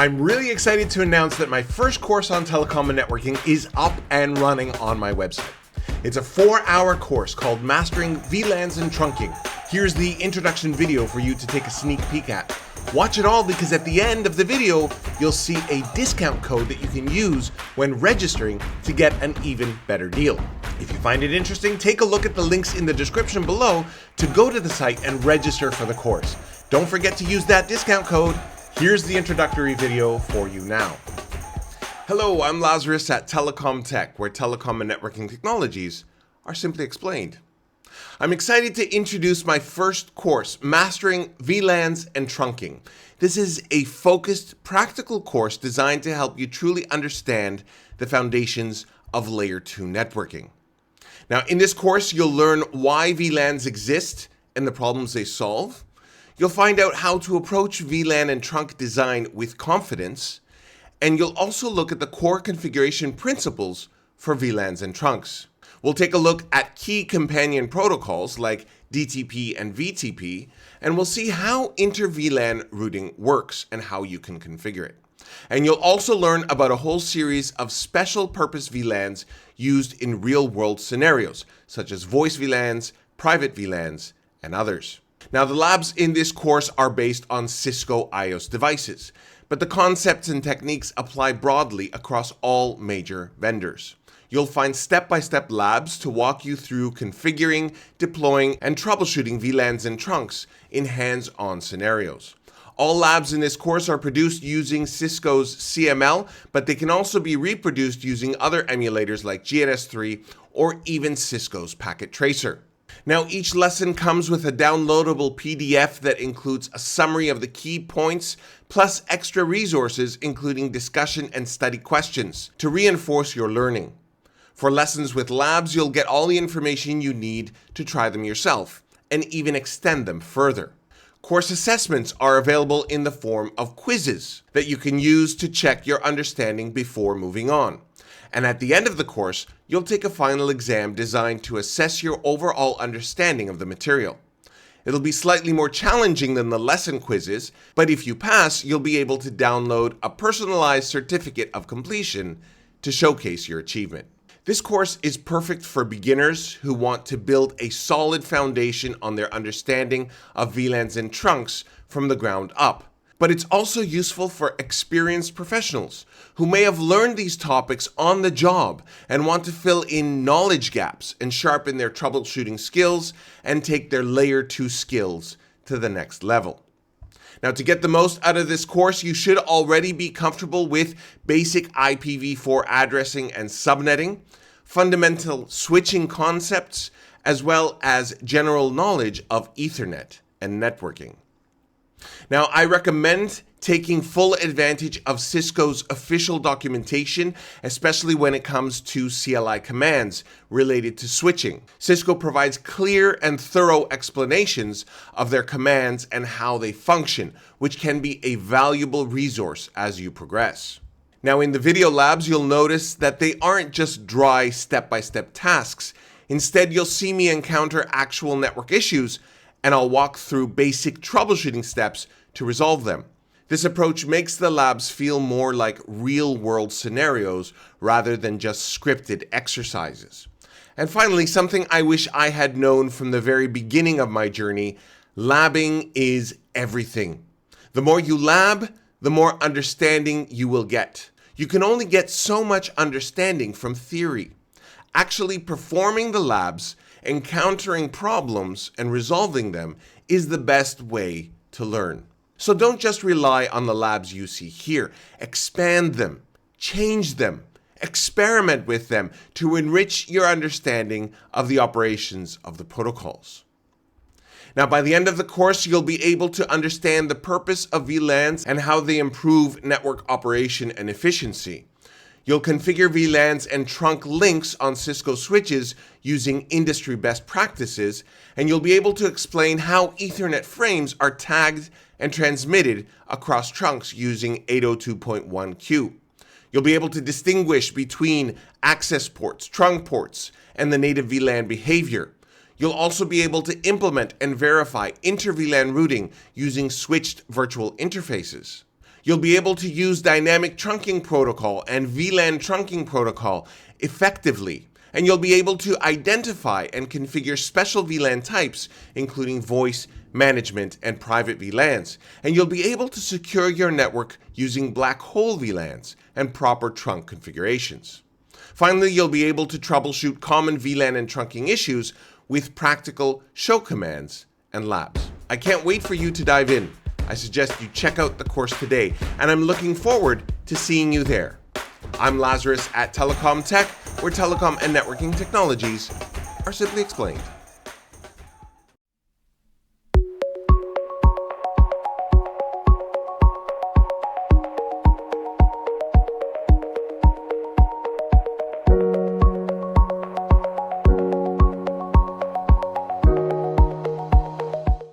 I'm really excited to announce that my first course on telecom and networking is up and running on my website. It's a 4-hour course called Mastering VLANs and Trunking. Here's the introduction video for you to take a sneak peek at. Watch it all because at the end of the video, you'll see a discount code that you can use when registering to get an even better deal. If you find it interesting, take a look at the links in the description below to go to the site and register for the course. Don't forget to use that discount code. Here's the introductory video for you now. Hello, I'm Lazarus at telecomTech, where telecom and networking technologies are simply explained. I'm excited to introduce my first course, Mastering VLANs and Trunking. This is a focused, practical course designed to help you truly understand the foundations of Layer 2 networking. Now, in this course, you'll learn why VLANs exist and the problems they solve. You'll find out how to approach VLAN and trunk design with confidence, and you'll also look at the core configuration principles for VLANs and trunks. We'll take a look at key companion protocols like DTP and VTP, and we'll see how Inter-VLAN routing works and how you can configure it. And you'll also learn about a whole series of special purpose VLANs used in real-world scenarios, such as voice VLANs, private VLANs, and others. Now, the labs in this course are based on Cisco iOS devices, but the concepts and techniques apply broadly across all major vendors. You'll find step-by-step labs to walk you through configuring, deploying, and troubleshooting VLANs and trunks in hands-on scenarios. All labs in this course are produced using Cisco's CML, but they can also be reproduced using other emulators like GNS3 or even Cisco's Packet Tracer. Now, each lesson comes with a downloadable PDF that includes a summary of the key points, plus extra resources including discussion and study questions to reinforce your learning. For lessons with labs, you'll get all the information you need to try them yourself, and even extend them further. Course assessments are available in the form of quizzes that you can use to check your understanding before moving on. And at the end of the course, you'll take a final exam designed to assess your overall understanding of the material. It'll be slightly more challenging than the lesson quizzes, but if you pass, you'll be able to download a personalized certificate of completion to showcase your achievement. This course is perfect for beginners who want to build a solid foundation on their understanding of VLANs and trunks from the ground up. But it's also useful for experienced professionals who may have learned these topics on the job and want to fill in knowledge gaps and sharpen their troubleshooting skills and take their Layer 2 skills to the next level. Now, to get the most out of this course, you should already be comfortable with basic IPv4 addressing and subnetting, fundamental switching concepts, as well as general knowledge of Ethernet and networking. Now, I recommend taking full advantage of Cisco's official documentation, especially when it comes to CLI commands related to switching. Cisco provides clear and thorough explanations of their commands and how they function, which can be a valuable resource as you progress. Now, in the video labs, you'll notice that they aren't just dry step-by-step tasks. Instead, you'll see me encounter actual network issues, and I'll walk through basic troubleshooting steps to resolve them. This approach makes the labs feel more like real-world scenarios rather than just scripted exercises. And finally, something I wish I had known from the very beginning of my journey: labbing is everything. The more you lab, the more understanding you will get. You can only get so much understanding from theory. Actually performing the labs, encountering problems, and resolving them is the best way to learn. So don't just rely on the labs you see here. Expand them, change them, experiment with them to enrich your understanding of the operations of the protocols. Now, by the end of the course, you'll be able to understand the purpose of VLANs and how they improve network operation and efficiency. You'll configure VLANs and trunk links on Cisco switches using industry best practices, and you'll be able to explain how Ethernet frames are tagged and transmitted across trunks using 802.1q. You'll be able to distinguish between access ports, trunk ports, and the native VLAN behavior. You'll also be able to implement and verify Inter-VLAN routing using switched virtual interfaces. You'll be able to use dynamic trunking protocol and VLAN trunking protocol effectively. And you'll be able to identify and configure special VLAN types, including voice, management, and private VLANs. And you'll be able to secure your network using black hole VLANs and proper trunk configurations. Finally, you'll be able to troubleshoot common VLAN and trunking issues with practical show commands and labs. I can't wait for you to dive in. I suggest you check out the course today, and I'm looking forward to seeing you there. I'm Lazarus at telecomTech, where telecom and networking technologies are simply explained.